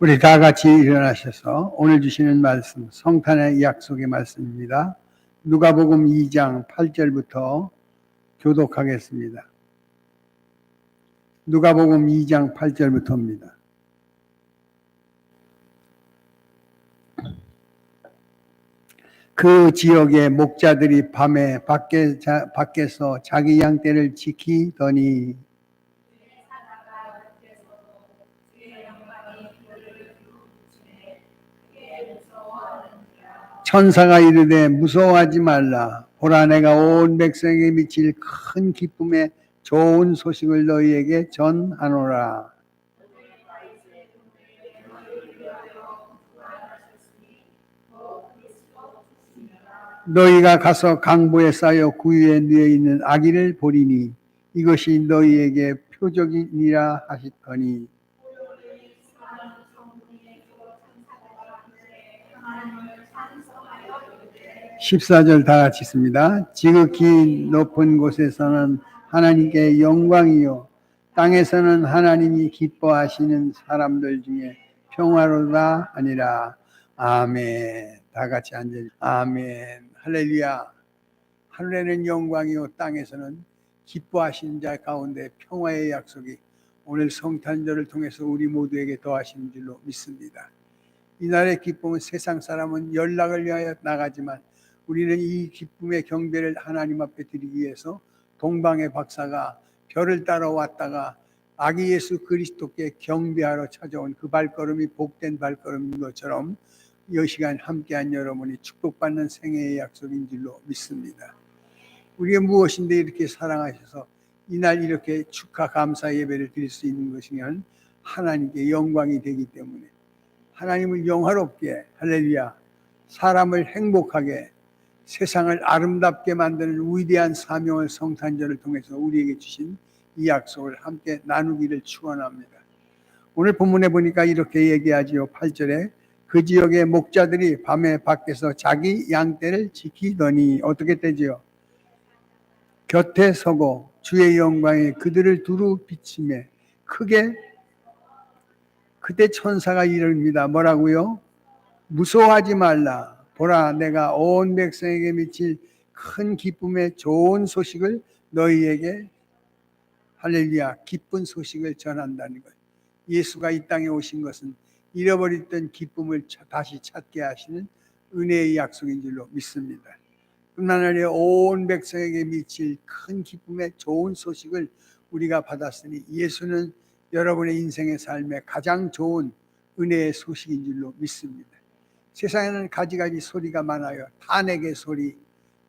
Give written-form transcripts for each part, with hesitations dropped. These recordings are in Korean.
우리 다 같이 일어나셔서 오늘 주시는 말씀, 성탄의 약속의 말씀입니다. 누가복음 2장 8절부터 교독하겠습니다. 누가복음 2장 8절부터입니다. 그 지역의 목자들이 밤에 밖에서 자기 양떼를 지키더니 천사가 이르되 무서워하지 말라. 보라, 내가 온 백성에게 미칠 큰 기쁨의 좋은 소식을 너희에게 전하노라. 너희가 가서 강보에 쌓여 구유에 누워 있는 아기를 보리니 이것이 너희에게 표적이니라 하시더니 14절 다 같이 있습니다. 지극히 높은 곳에서는 하나님께 영광이요 땅에서는 하나님이 기뻐하시는 사람들 중에 평화로다 아니라. 아멘. 다 같이 앉아. 아멘. 할렐루야. 하늘에는 영광이요 땅에서는 기뻐하시는 자 가운데 평화의 약속이 오늘 성탄절을 통해서 우리 모두에게 더하시는 줄로 믿습니다. 이날의 기쁨은 세상 사람은 연락을 위하여 나가지만 우리는 이 기쁨의 경배를 하나님 앞에 드리기 위해서 동방의 박사가 별을 따라 왔다가 아기 예수 그리스도께 경배하러 찾아온 그 발걸음이 복된 발걸음인 것처럼 이 시간 함께한 여러분이 축복받는 생애의 약속인 줄로 믿습니다. 우리가 무엇인데 이렇게 사랑하셔서 이날 이렇게 축하 감사 예배를 드릴 수 있는 것이면 하나님께 영광이 되기 때문에 하나님을 영화롭게, 할렐루야, 사람을 행복하게, 세상을 아름답게 만드는 위대한 사명을 성탄절을 통해서 우리에게 주신 이 약속을 함께 나누기를 축원합니다. 오늘 본문에 보니까 이렇게 얘기하지요. 8절에 그 지역의 목자들이 밤에 밖에서 자기 양떼를 지키더니 어떻게 되지요? 곁에 서고 주의 영광이 그들을 두루 비치매 크게. 그때 천사가 이릅니다. 뭐라고요? 무서워하지 말라. 보라, 내가 온 백성에게 미칠 큰 기쁨의 좋은 소식을 너희에게, 할렐루야, 기쁜 소식을 전한다는 것. 예수가 이 땅에 오신 것은 잃어버렸던 기쁨을 다시 찾게 하시는 은혜의 약속인 줄로 믿습니다. 뿐만 아니라 온 백성에게 미칠 큰 기쁨의 좋은 소식을 우리가 받았으니 예수는 여러분의 인생의 삶에 가장 좋은 은혜의 소식인 줄로 믿습니다. 세상에는 가지가지 소리가 많아요. 탄핵의 소리,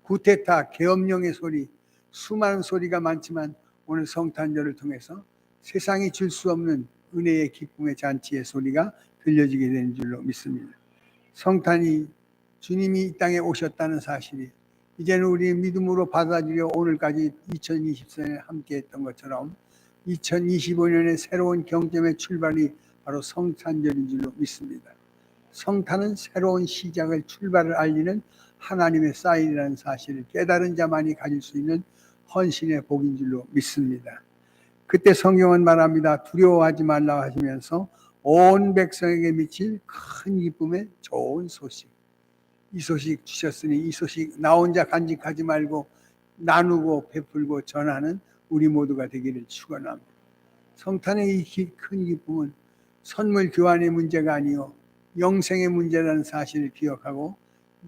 구테타, 계엄령의 소리, 수많은 소리가 많지만 오늘 성탄절을 통해서 세상이 줄 수 없는 은혜의 기쁨의 잔치의 소리가 들려지게 되는 줄로 믿습니다. 성탄이 주님이 이 땅에 오셨다는 사실이 이제는 우리 믿음으로 받아들여 오늘까지 2024년에 함께했던 것처럼 2025년의 새로운 경점의 출발이 바로 성탄절인 줄로 믿습니다. 성탄은 새로운 시작을, 출발을 알리는 하나님의 사인이라는 사실을 깨달은 자만이 가질 수 있는 헌신의 복인 줄로 믿습니다. 그때 성경은 말합니다. 두려워하지 말라 하시면서 온 백성에게 미칠 큰 기쁨의 좋은 소식, 이 소식 주셨으니 이 소식 나 혼자 간직하지 말고 나누고 베풀고 전하는 우리 모두가 되기를 축원합니다. 성탄의 이 큰 기쁨은 선물 교환의 문제가 아니요 영생의 문제라는 사실을 기억하고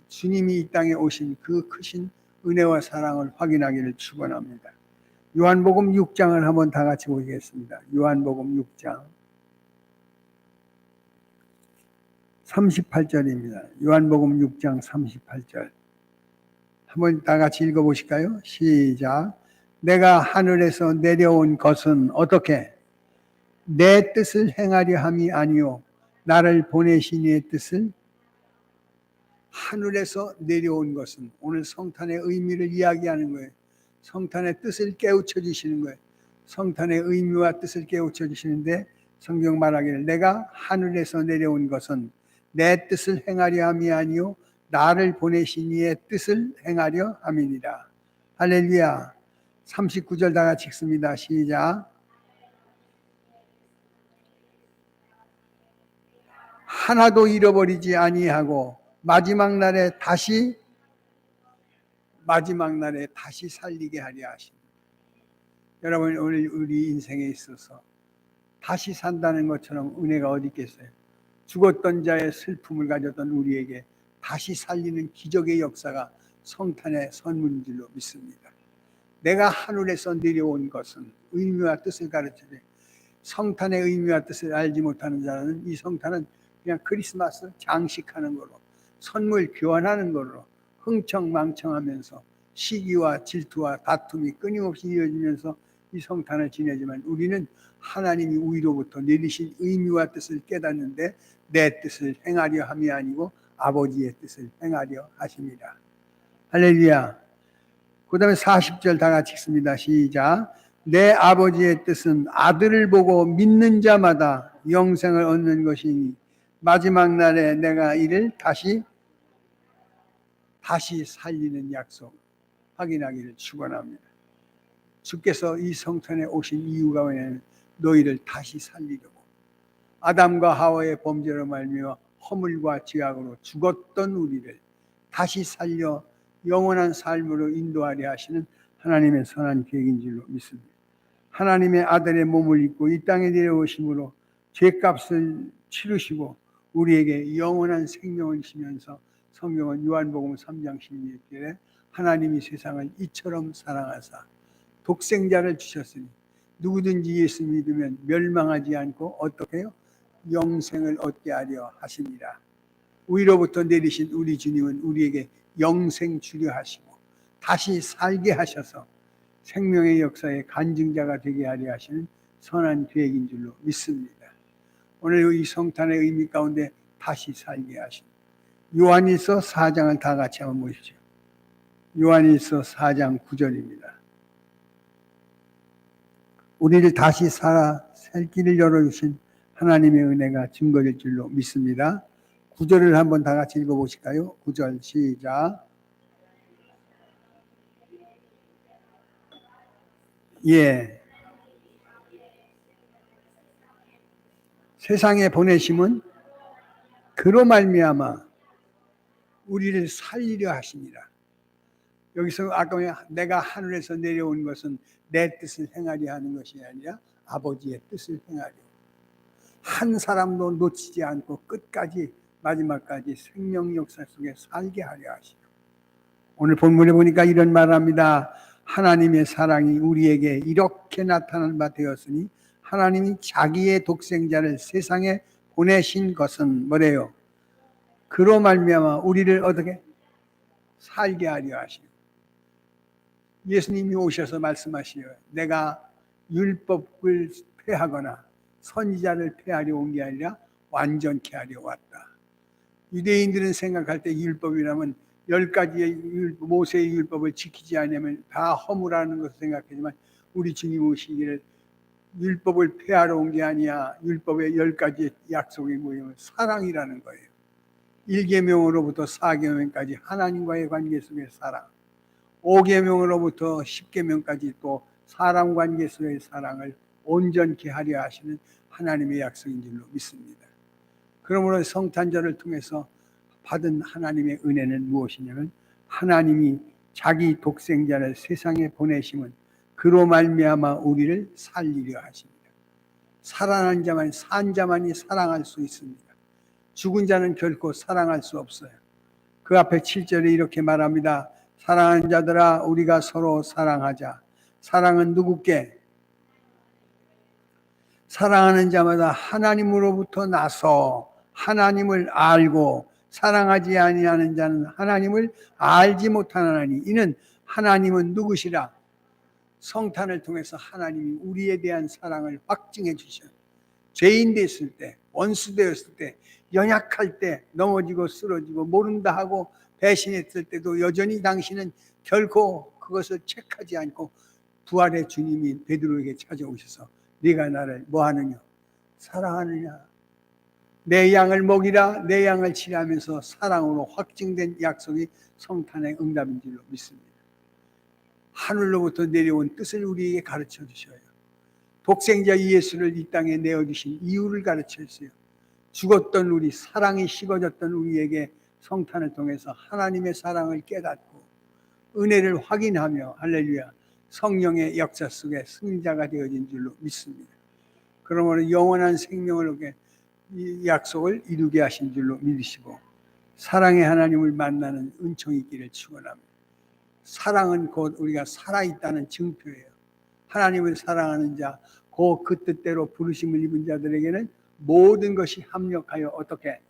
주님이 이 땅에 오신 그 크신 은혜와 사랑을 확인하기를 축원합니다. 요한복음 6장을 한번 다 같이 보겠습니다. 요한복음 6장 38절입니다. 요한복음 6장 38절 한번 다 같이 읽어보실까요? 시작. 내가 하늘에서 내려온 것은 어떻게? 내 뜻을 행하려 함이 아니요 나를 보내신 이의 뜻을. 하늘에서 내려온 것은 오늘 성탄의 의미를 이야기하는 거예요. 성탄의 뜻을 깨우쳐 주시는 거예요. 성탄의 의미와 뜻을 깨우쳐 주시는데 성경 말하기를 내가 하늘에서 내려온 것은 내 뜻을 행하려 함이 아니요 나를 보내신 이의 뜻을 행하려 함이니라. 할렐루야. 39절 다 같이 읽습니다. 시작. 하나도 잃어버리지 아니하고 마지막 날에 다시 살리게 하려 하십니다. 여러분, 오늘 우리 인생에 있어서 다시 산다는 것처럼 은혜가 어디 있겠어요? 죽었던 자의 슬픔을 가졌던 우리에게 다시 살리는 기적의 역사가 성탄의 선물인 줄로 믿습니다. 내가 하늘에서 내려온 것은 의미와 뜻을 가르쳐줘요. 성탄의 의미와 뜻을 알지 못하는 자는 이 성탄은 그냥 크리스마스 장식하는 거로, 선물 교환하는 거로 흥청망청하면서 시기와 질투와 다툼이 끊임없이 이어지면서 이 성탄을 지내지만, 우리는 하나님이 우리로부터 내리신 의미와 뜻을 깨닫는데 내 뜻을 행하려 함이 아니고 아버지의 뜻을 행하려 하십니다. 할렐루야. 그 다음에 40절 다 같이 읽습니다. 시작. 내 아버지의 뜻은 아들을 보고 믿는 자마다 영생을 얻는 것이니 마지막 날에 내가 이를 다시 살리는 약속 확인하기를 축원합니다. 주께서 이 성탄에 오신 이유가 뭐냐면 너희를 다시 살리려고, 아담과 하와의 범죄로 말미암아 허물과 죄악으로 죽었던 우리를 다시 살려 영원한 삶으로 인도하려 하시는 하나님의 선한 계획인 줄로 믿습니다. 하나님의 아들의 몸을 입고 이 땅에 내려오심으로 죄값을 치르시고 우리에게 영원한 생명을 주시면서, 성경은 요한복음 3장 16절에 하나님이 세상을 이처럼 사랑하사 독생자를 주셨으니 누구든지 예수 믿으면 멸망하지 않고 어떻게 해요? 영생을 얻게 하려 하십니다. 위로부터 내리신 우리 주님은 우리에게 영생 주려 하시고 다시 살게 하셔서 생명의 역사의 간증자가 되게 하려 하시는 선한 계획인 줄로 믿습니다. 오늘 이 성탄의 의미 가운데 다시 살게 하신 요한일서 4장을 다 같이 한번 보십시오. 요한일서 4장 9절입니다. 우리를 다시 살아 살 길을 열어주신 하나님의 은혜가 증거될 줄로 믿습니다. 9절을 한번 다 같이 읽어보실까요? 9절 시작. 예. 세상에 보내심은 그로 말미암아 우리를 살리려 하십니다. 여기서 아까 내가 하늘에서 내려온 것은 내 뜻을 행하려 하는 것이 아니라 아버지의 뜻을 행하려, 한 사람도 놓치지 않고 끝까지 마지막까지 생명 역사 속에 살게 하려 하시고, 오늘 본문에 보니까 이런 말을 합니다. 하나님의 사랑이 우리에게 이렇게 나타난 바 되었으니 하나님이 자기의 독생자를 세상에 보내신 것은 뭐래요? 그로 말미암아 우리를 어떻게 살게 하려 하시고, 예수님이 오셔서 말씀하시요, 내가 율법을 폐하거나 선지자를 폐하려 온 게 아니라 완전케 하려 왔다. 유대인들은 생각할 때 율법이라면 10가지의 모세의 율법을 지키지 않으면 다 허물하는 것을 생각하지만, 우리 주님 오시기를 율법을 폐하러 온 게 아니야. 율법의 10가지 약속이 뭐예요? 사랑이라는 거예요. 1계명으로부터 4계명까지 하나님과의 관계 속의 사랑, 5계명으로부터 10계명까지 또 사람 관계 속의 사랑을 온전케 하려 하시는 하나님의 약속인 줄로 믿습니다. 그러므로 성탄절을 통해서 받은 하나님의 은혜는 무엇이냐면, 하나님이 자기 독생자를 세상에 보내심은 그로 말미암아 우리를 살리려 하십니다. 살아난 자만, 산 자만이 사랑할 수 있습니다. 죽은 자는 결코 사랑할 수 없어요. 그 앞에 7절에 이렇게 말합니다. 사랑하는 자들아 우리가 서로 사랑하자. 사랑은 누구께? 사랑하는 자마다 하나님으로부터 나서 하나님을 알고, 사랑하지 아니하는 자는 하나님을 알지 못하나니 이는 하나님은 누구시라? 성탄을 통해서 하나님이 우리에 대한 사랑을 확증해 주셔요. 죄인 됐을 때, 원수 되었을 때, 연약할 때, 넘어지고 쓰러지고 모른다 하고 배신했을 때도 여전히 당신은 결코 그것을 체크하지 않고 부활의 주님이 베드로에게 찾아오셔서 네가 나를 뭐하느냐? 사랑하느냐? 내 양을 먹이라, 내 양을 치라면서 사랑으로 확증된 약속이 성탄의 응답인 줄로 믿습니다. 하늘로부터 내려온 뜻을 우리에게 가르쳐 주셔요. 독생자 예수를 이 땅에 내어주신 이유를 가르쳐 주세요. 죽었던 우리, 사랑이 식어졌던 우리에게 성탄을 통해서 하나님의 사랑을 깨닫고 은혜를 확인하며 할렐루야 성령의 역사 속에 승자가 되어진 줄로 믿습니다. 그러므로 영원한 생명을 얻게 이 약속을 이루게 하신 줄로 믿으시고 사랑의 하나님을 만나는 은총이 있기를 축원합니다. 사랑은 곧 우리가 살아있다는 증표예요. 하나님을 사랑하는 자, 그 뜻대로 부르심을 입은 자들에게는 모든 것이 합력하여 어떻게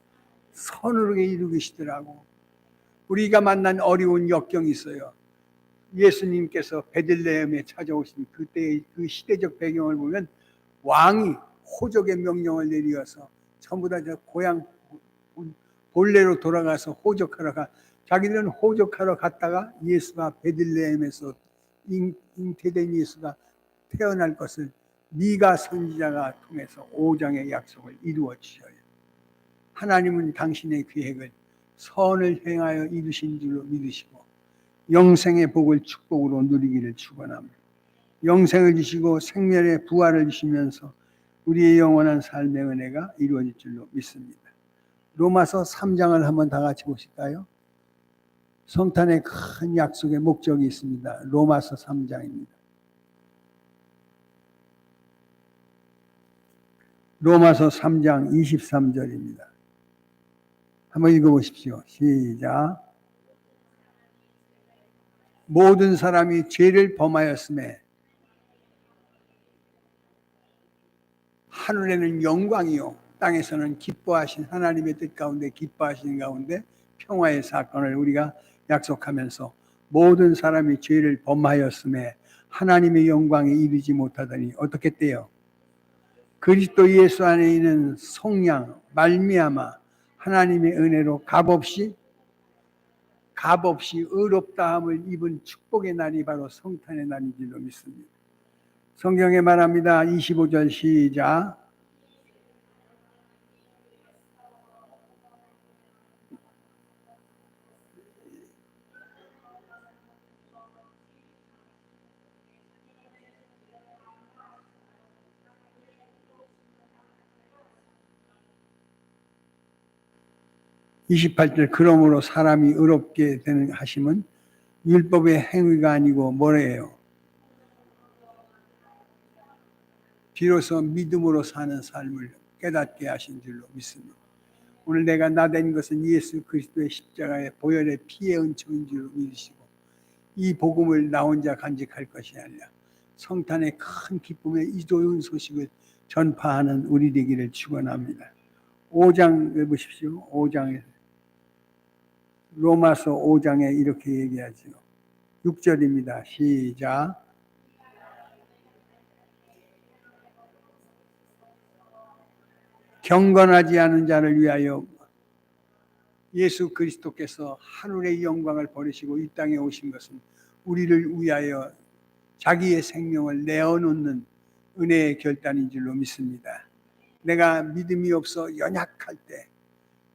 선으로 이루시더라고. 우리가 만난 어려운 역경이 있어요. 예수님께서 베들레헴에 찾아오신 그때의 그 시대적 배경을 보면 왕이 호적의 명령을 내리어서 전부 다 저 고향 본래로 돌아가서 호적하러 자기들은 호적하러 갔다가 예수가 베들레헴에서 잉태된 예수가 태어날 것을 미가 선지자가 통해서 5장의 약속을 이루어 주셔요. 하나님은 당신의 계획을 선을 행하여 이루신 줄로 믿으시고 영생의 복을 축복으로 누리기를 축원합니다. 영생을 주시고 생명의 부활을 주시면서 우리의 영원한 삶의 은혜가 이루어질 줄로 믿습니다. 로마서 3장을 한번 다 같이 보실까요? 성탄의 큰 약속의 목적이 있습니다. 로마서 3장입니다. 로마서 3장 23절입니다. 한번 읽어보십시오. 시작. 모든 사람이 죄를 범하였음에 하늘에는 영광이요 땅에서는 기뻐하신 하나님의 뜻 가운데 기뻐하시는 가운데 평화의 사건을 우리가 약속하면서 모든 사람이 죄를 범하였음에 하나님의 영광에 이르지 못하더니 어떻게 돼요? 그리스도 예수 안에 있는 속량 말미암아 하나님의 은혜로 값없이 의롭다함을 입은 축복의 날이 바로 성탄의 날인 줄로 믿습니다. 성경에 말합니다. 25절 시작. (28절) 그러므로 사람이 의롭게 되는 하심은 율법의 행위가 아니고 뭐래요? 비로소 믿음으로 사는 삶을 깨닫게 하신 줄로 믿습니다. 오늘 내가 나된 것은 예수 그리스도의 십자가의 보혈의 피의 은총인 줄로 믿으시고 이 복음을 나 혼자 간직할 것이 아니라 성탄의 큰 기쁨의 이 좋은 소식을 전파하는 우리 되기를 축원합니다. 5장 보십시오. 5장에 로마서 5장에 이렇게 얘기하죠. 6절입니다. 시작. 경건하지 않은 자를 위하여 예수 그리스도께서 하늘의 영광을 버리시고 이 땅에 오신 것은 우리를 위하여 자기의 생명을 내어놓는 은혜의 결단인 줄로 믿습니다. 내가 믿음이 없어 연약할 때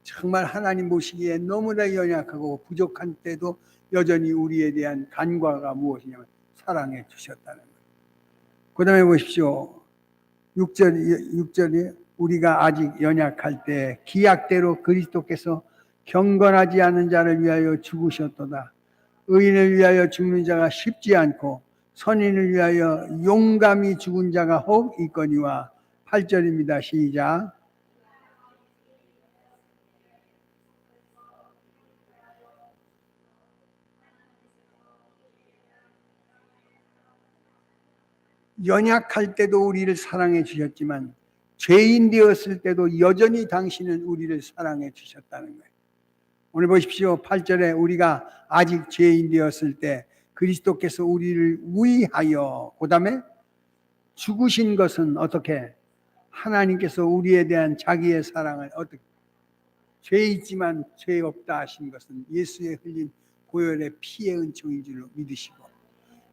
정말 하나님 보시기에 너무나 연약하고 부족한 때도 여전히 우리에 대한 간과가 무엇이냐면 사랑해 주셨다는 거예요. 그 다음에 보십시오. 6절이 우리가 아직 연약할 때 기약대로 그리스도께서 경건하지 않은 자를 위하여 죽으셨도다. 의인을 위하여 죽는 자가 쉽지 않고 선인을 위하여 용감히 죽은 자가 혹 있거니와 8절입니다. 시작. 연약할 때도 우리를 사랑해 주셨지만 죄인 되었을 때도 여전히 당신은 우리를 사랑해 주셨다는 거예요. 오늘 보십시오. 8절에 우리가 아직 죄인 되었을 때 그리스도께서 우리를 위하여 그 다음에 죽으신 것은 어떻게? 하나님께서 우리에 대한 자기의 사랑을 어떻게? 죄 있지만 죄 없다 하신 것은 예수의 흘린 보혈의 피의 은총인 줄로 믿으시고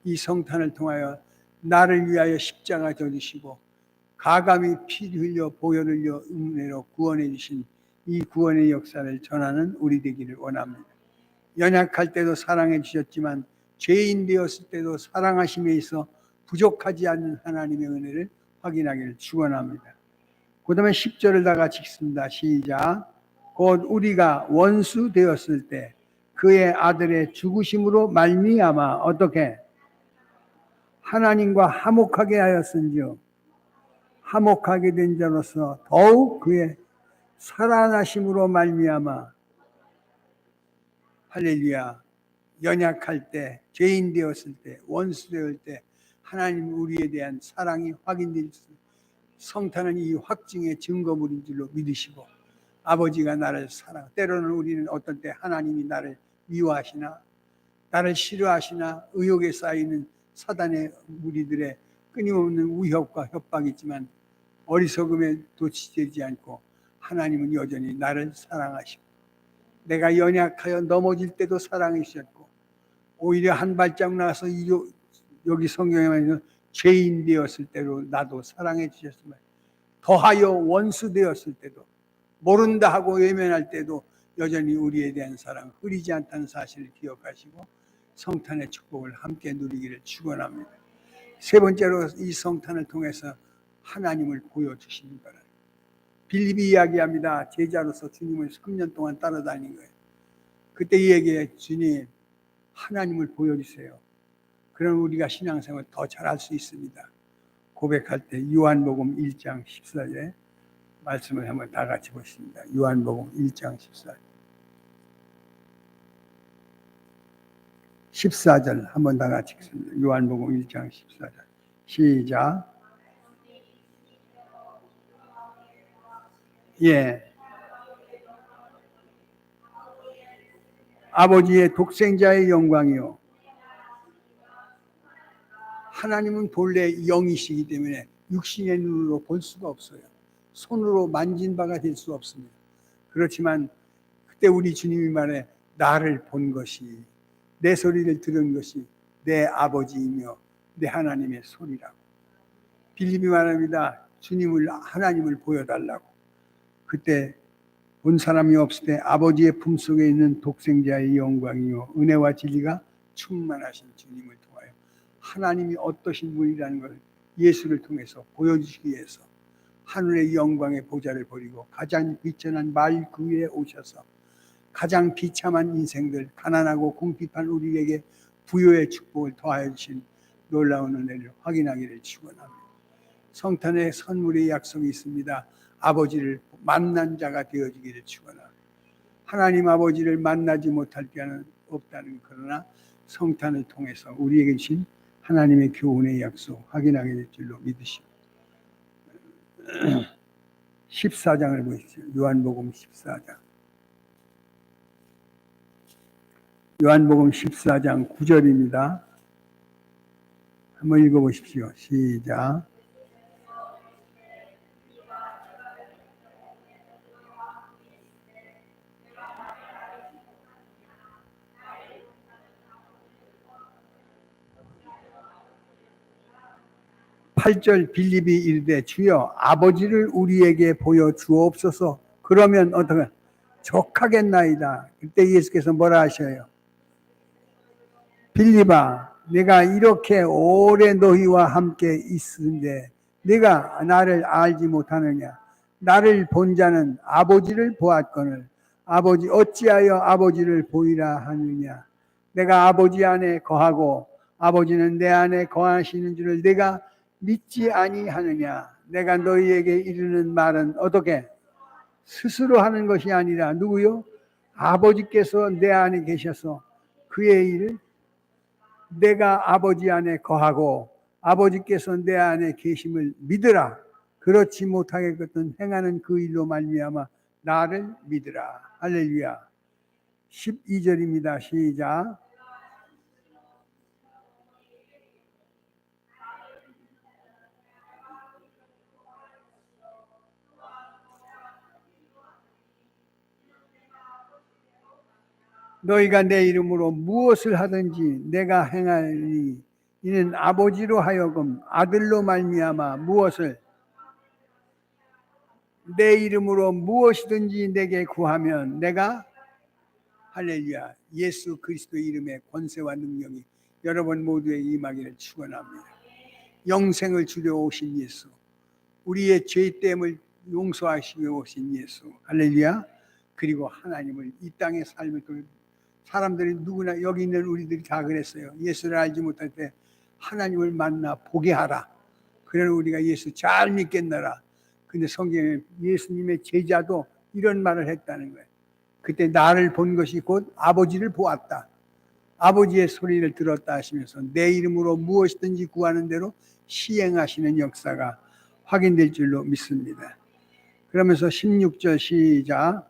이 성탄을 통하여 나를 위하여 십자가 져주시고 가감히 피 흘려 보혈 흘려 은혜로 구원해 주신 이 구원의 역사를 전하는 우리 되기를 원합니다. 연약할 때도 사랑해 주셨지만 죄인 되었을 때도 사랑하심에 있어 부족하지 않는 하나님의 은혜를 확인하기를 축원합니다. 그 다음에 10절을 다 같이 읽습니다. 시작. 곧 우리가 원수 되었을 때 그의 아들의 죽으심으로 말미암아 어떻게 하나님과 화목하게 하였은즉 화목하게 된 자로서 더욱 그의 살아나심으로 말미암아 할렐루야. 연약할 때, 죄인 되었을 때, 원수 되었을 때 하나님 우리에 대한 사랑이 확인될 수, 성탄은 이 확증의 증거물인 줄로 믿으시고 아버지가 나를 사랑. 때로는 우리는 어떤 때 하나님이 나를 미워하시나 나를 싫어하시나 의욕에 쌓이는 사단의 무리들의 끊임없는 위협과 협박이 있지만 어리석음에 도취되지 않고 하나님은 여전히 나를 사랑하시고 내가 연약하여 넘어질 때도 사랑해 주셨고 오히려 한 발짝 나가서 여기 성경에 말하는 죄인 되었을 때로 나도 사랑해 주셨으면 더하여 원수 되었을 때도 모른다 하고 외면할 때도 여전히 우리에 대한 사랑 흐리지 않다는 사실을 기억하시고 성탄의 축복을 함께 누리기를 축원합니다. 세 번째로 이 성탄을 통해서 하나님을 보여주시는 거라. 빌립이 이야기합니다. 제자로서 주님을 3년 동안 따라다닌 거예요. 그때 이 얘기에 주님 하나님을 보여주세요. 그럼 우리가 신앙생활을 더 잘할 수 있습니다. 고백할 때 요한복음 1장 14절에 말씀을 한번 다 같이 보십니다. 요한복음 1장 14절 14절 한번 다 같이 읽습니다. 요한복음 1장 14절 시작. 예. 아버지의 독생자의 영광이요. 하나님은 본래 영이시기 때문에 육신의 눈으로 볼 수가 없어요. 손으로 만진 바가 될 수 없습니다. 그렇지만 그때 우리 주님이 말해 나를 본 것이 내 소리를 들은 것이 내 아버지이며 내 하나님의 소리라고. 빌립이 말합니다. 주님을 하나님을 보여달라고. 그때 본 사람이 없을 때 아버지의 품속에 있는 독생자의 영광이요 은혜와 진리가 충만하신 주님을 통하여 하나님이 어떠신 분이라는 걸 예수를 통해서 보여주시기 위해서 하늘의 영광의 보좌를 버리고 가장 비천한 말 그 위에 오셔서 가장 비참한 인생들 가난하고 궁핍한 우리에게 부요의 축복을 더하여 주신 놀라운 은혜를 확인하기를 축원합니다. 성탄의 선물의 약속이 있습니다. 아버지를 만난 자가 되어지기를 축원합니다. 하나님 아버지를 만나지 못할 자는 없다는 그러나 성탄을 통해서 우리에게 주신 하나님의 교훈의 약속 확인하게 될 줄로 믿으시고 14장을 보십시오. 요한복음 14장 요한복음 14장 9절입니다. 한번 읽어보십시오. 시작. 8절 빌립이 이르되 주여 아버지를 우리에게 보여주옵소서. 그러면 어떻게 족하겠나이다. 그때 예수께서 뭐라 하셔요? 빌립아 내가 이렇게 오래 너희와 함께 있은데 네가 나를 알지 못하느냐. 나를 본 자는 아버지를 보았거늘 아버지 어찌하여 아버지를 보이라 하느냐. 내가 아버지 안에 거하고 아버지는 내 안에 거하시는 줄을 내가 믿지 아니하느냐. 내가 너희에게 이르는 말은 어떻게 스스로 하는 것이 아니라 누구요? 아버지께서 내 안에 계셔서 그의 일을 내가 아버지 안에 거하고 아버지께서 내 안에 계심을 믿으라. 그렇지 못하겠거든 행하는 그 일로 말미암아 나를 믿으라. 할렐루야. 12절입니다. 시작. 너희가 내 이름으로 무엇을 하든지 내가 행하리니 이는 아버지로 하여금 아들로 말미암아 무엇을 내 이름으로 무엇이든지 내게 구하면 내가 할렐루야 예수 그리스도의 이름의 권세와 능력이 여러분 모두에게 임하기를 축원합니다. 영생을 주려 오신 예수 우리의 죄 때문을 용서하시기 오신 예수. 할렐루야. 그리고 하나님을 이 땅의 삶을 통해 사람들이 누구나 여기 있는 우리들이 다 그랬어요. 예수를 알지 못할 때 하나님을 만나 보게 하라. 그러나 우리가 예수 잘 믿겠노라. 근데 성경에 예수님의 제자도 이런 말을 했다는 거예요. 그때 나를 본 것이 곧 아버지를 보았다. 아버지의 소리를 들었다 하시면서 내 이름으로 무엇이든지 구하는 대로 시행하시는 역사가 확인될 줄로 믿습니다. 그러면서 16절 시작.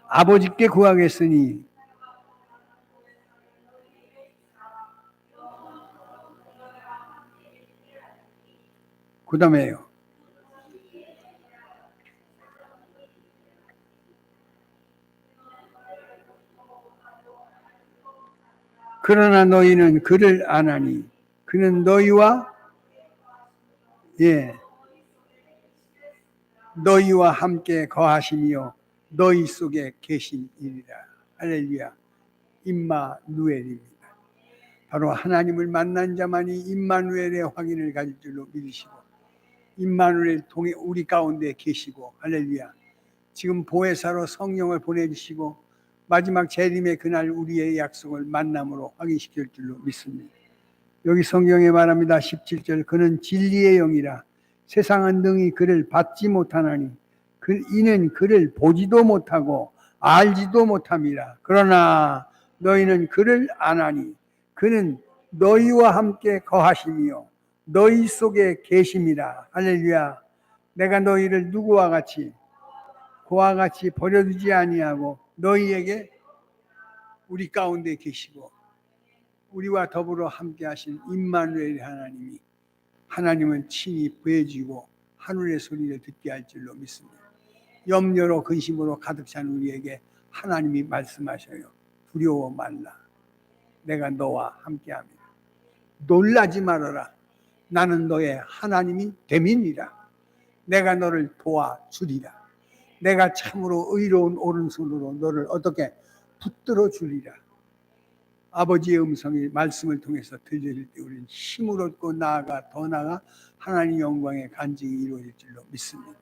아버지께 구하겠으니 그 다음에요. 그러나 너희는 그를 아나니 그는 너희와 함께 거하시며 너희 속에 계시니라. 할렐루야. 임마누엘입니다. 바로 하나님을 만난 자만이 임마누엘의 확인을 가질 줄로 믿으시고 임마누엘 통해 우리 가운데 계시고 할렐루야. 지금 보혜사로 성령을 보내주시고 마지막 재림의 그날 우리의 약속을 만남으로 확인시킬 줄로 믿습니다. 여기 성경에 말합니다. 17절 그는 진리의 영이라 세상은 능히 그를 받지 못하나니 이는 그를 보지도 못하고 알지도 못함이라. 그러나 너희는 그를 아나니 그는 너희와 함께 거하시며 너희 속에 계심이라. 할렐루야. 내가 너희를 누구와 같이 그와 같이 버려두지 아니하고 너희에게 우리 가운데 계시고 우리와 더불어 함께 하신 임마누엘 하나님은 친히 보여주고 하늘의 소리를 듣게 할 줄로 믿습니다. 염려로 근심으로 가득 찬 우리에게 하나님이 말씀하셔요. 두려워 말라. 내가 너와 함께합니다. 놀라지 말아라. 나는 너의 하나님이 됨이니라. 내가 너를 도와주리라. 내가 참으로 의로운 오른손으로 너를 어떻게 붙들어 주리라. 아버지의 음성이 말씀을 통해서 들려질 때 우리는 힘을 얻고 더 나아가 하나님 영광의 간증이 이루어질 줄로 믿습니다.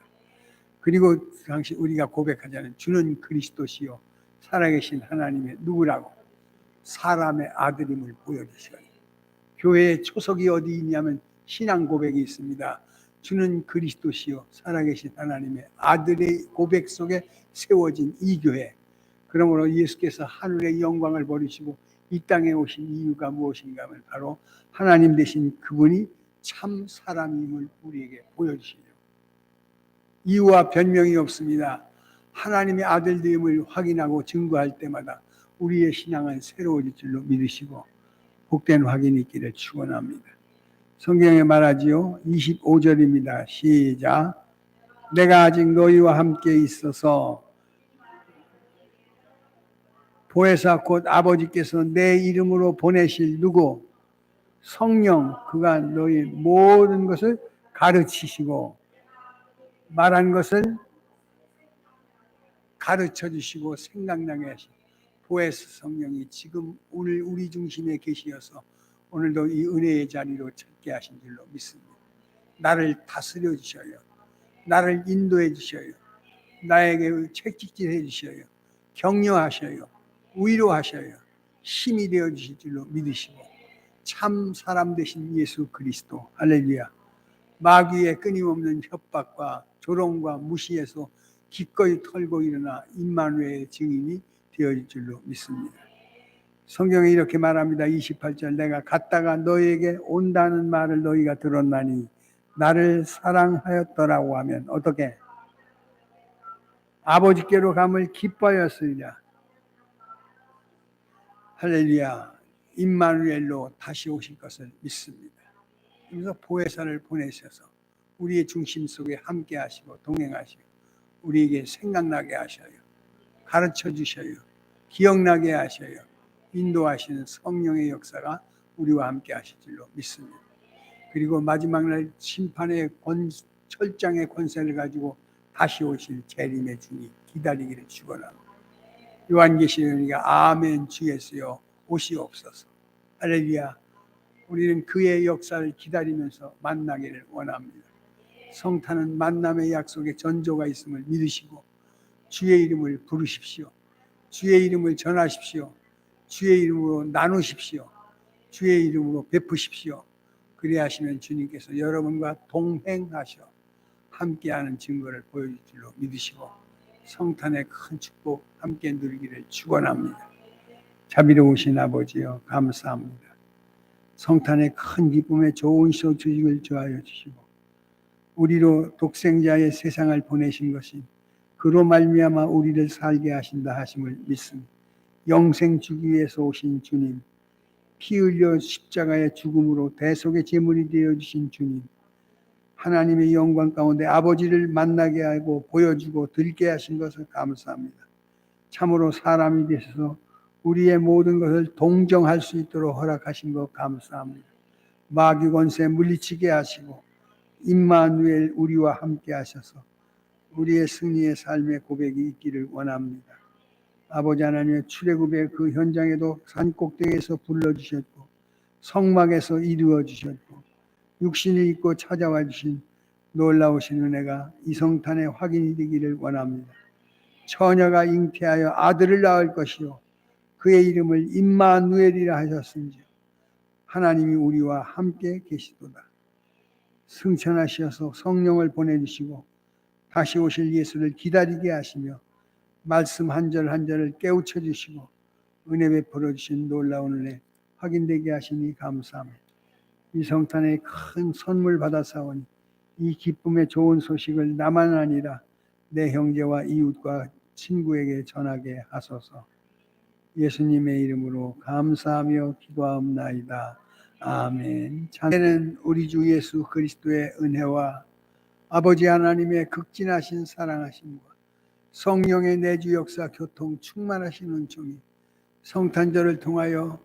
그리고 당시 우리가 고백하자는 주는 그리스도시요 살아계신 하나님의 누구라고 사람의 아들임을 보여주셔요. 교회의 초석이 어디 있냐면 신앙 고백이 있습니다. 주는 그리스도시요 살아계신 하나님의 아들의 고백 속에 세워진 이 교회. 그러므로 예수께서 하늘의 영광을 버리시고 이 땅에 오신 이유가 무엇인가 하면 바로 하나님 되신 그분이 참 사람임을 우리에게 보여주시죠. 이유와 변명이 없습니다. 하나님의 아들됨을 확인하고 증거할 때마다 우리의 신앙은 새로워질 줄로 믿으시고 복된 확인이 있기를 축원합니다. 성경에 말하지요. 25절입니다. 시작. 내가 아직 너희와 함께 있어서 보혜사 곧 아버지께서 내 이름으로 보내실 누구 성령 그가 너희 모든 것을 가르치시고 말한 것을 가르쳐 주시고 생각나게 하시고 보혜사 성령이 지금 오늘 우리 중심에 계시어서 오늘도 이 은혜의 자리로 찾게 하신 줄로 믿습니다. 나를 다스려 주셔요. 나를 인도해 주셔요. 나에게 책찍질해 주셔요. 격려하셔요. 위로하셔요. 힘이 되어 주실 줄로 믿으시고 참 사람 되신 예수 그리스도 할렐루야. 마귀의 끊임없는 협박과 조롱과 무시에서 기꺼이 털고 일어나 임마누엘의 증인이 되어질 줄로 믿습니다. 성경에 이렇게 말합니다. 28절 내가 갔다가 너희에게 온다는 말을 너희가 들었나니 나를 사랑하였더라고 하면 어떻게 아버지께로 감을 기뻐하였으리라. 할렐루야. 임마누엘로 다시 오실 것을 믿습니다. 그래서 보혜사를 보내셔서 우리의 중심 속에 함께 하시고 동행하시고 우리에게 생각나게 하셔요. 가르쳐 주셔요. 기억나게 하셔요. 인도하시는 성령의 역사가 우리와 함께 하실 줄로 믿습니다. 그리고 마지막 날 심판의 철장의 권세를 가지고 다시 오실 재림의 주님 기다리기를 축원합니다. 요한계시록이가 아멘 주 예수여 오시옵소서. 할렐루야. 우리는 그의 역사를 기다리면서 만나기를 원합니다. 성탄은 만남의 약속에 전조가 있음을 믿으시고 주의 이름을 부르십시오. 주의 이름을 전하십시오. 주의 이름으로 나누십시오. 주의 이름으로 베푸십시오. 그리하시면 주님께서 여러분과 동행하셔 함께하는 증거를 보여줄 줄로 믿으시고 성탄의 큰 축복 함께 누리기를 축원합니다. 자비로우신 아버지여 감사합니다. 성탄의 큰 기쁨에 좋은 소식을 전하여 주시고 우리로 독생자의 세상을 보내신 것이 그로 말미암아 우리를 살게 하신다 하심을 믿습니다. 영생 주기 위해서 오신 주님, 피 흘려 십자가의 죽음으로 대속의 제물이 되어주신 주님, 하나님의 영광 가운데 아버지를 만나게 하고 보여주고 들게 하신 것을 감사합니다. 참으로 사람이 되셔서 우리의 모든 것을 동정할 수 있도록 허락하신 것 감사합니다. 마귀 권세 물리치게 하시고 임마누엘 우리와 함께 하셔서 우리의 승리의 삶의 고백이 있기를 원합니다. 아버지 하나님의 출애굽의 그 현장에도 산 꼭대기에서 불러주셨고 성막에서 이루어주셨고 육신을 입고 찾아와 주신 놀라우신 은혜가 이 성탄의 확인이 되기를 원합니다. 처녀가 잉태하여 아들을 낳을 것이요 그의 이름을 임마누엘이라 하셨은지요 하나님이 우리와 함께 계시도다. 승천하셔서 성령을 보내주시고 다시 오실 예수를 기다리게 하시며 말씀 한 절 한 절을 깨우쳐 주시고 은혜 베풀어 주신 놀라운 은혜 확인되게 하시니 감사합니다. 이 성탄의 큰 선물 받아사오니 이 기쁨의 좋은 소식을 나만 아니라 내 형제와 이웃과 친구에게 전하게 하소서. 예수님의 이름으로 감사하며 기도하옵나이다. 아멘. 찬양은 우리 주 예수 그리스도의 은혜와 아버지 하나님의 극진하신 사랑하심과 성령의 내주 역사 교통 충만하신 은총이 성탄절을 통하여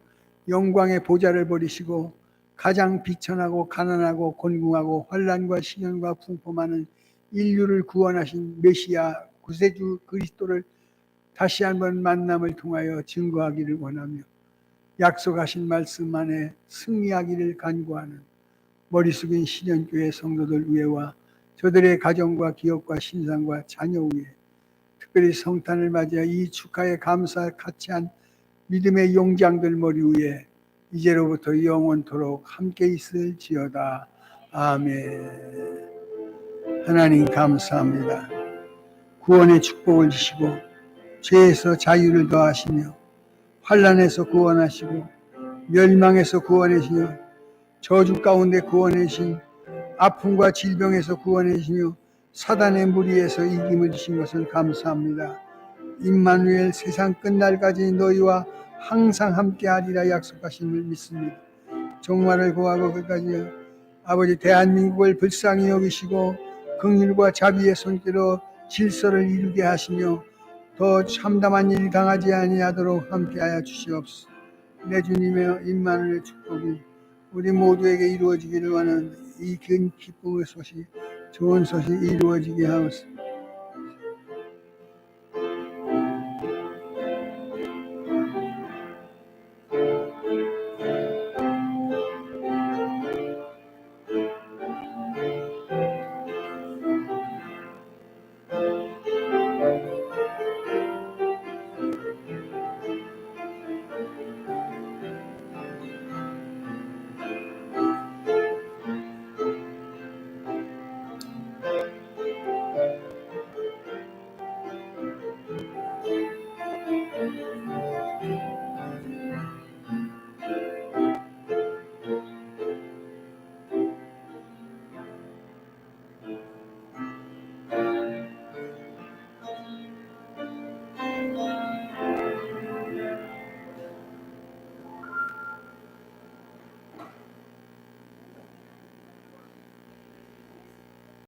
영광의 보좌를 버리시고 가장 비천하고 가난하고 곤궁하고 환난과 시련과 풍포하는 인류를 구원하신 메시아 구세주 그리스도를 다시 한번 만남을 통하여 증거하기를 원하며 약속하신 말씀 안에 승리하기를 간구하는 머리 숙인 신현교회 성도들 위에와 저들의 가정과 기업과 신상과 자녀 위에 특별히 성탄을 맞이하 이 축하에 감사 같이 한 믿음의 용장들 머리 위에 이제로부터 영원토록 함께 있을지어다. 아멘. 하나님 감사합니다. 구원의 축복을 주시고 죄에서 자유를 더하시며 환난에서 구원하시고 멸망에서 구원하시며 저주 가운데 구원하신 아픔과 질병에서 구원하시며 사단의 무리에서 이김을 주신 것을 감사합니다. 임마누엘 세상 끝날까지 너희와 항상 함께하리라 약속하심을 믿습니다. 종말을 구하고 끝까지 아버지 대한민국을 불쌍히 여기시고 긍휼과 자비의 손길로 질서를 이루게 하시며 더 참담한 일이 당하지 아니하도록 함께하여 주시옵소서. 내 주님의 임마누엘의 축복이 우리 모두에게 이루어지기를 원하는 이 긴 기쁨의 소식, 좋은 소식 이루어지게 하옵소서.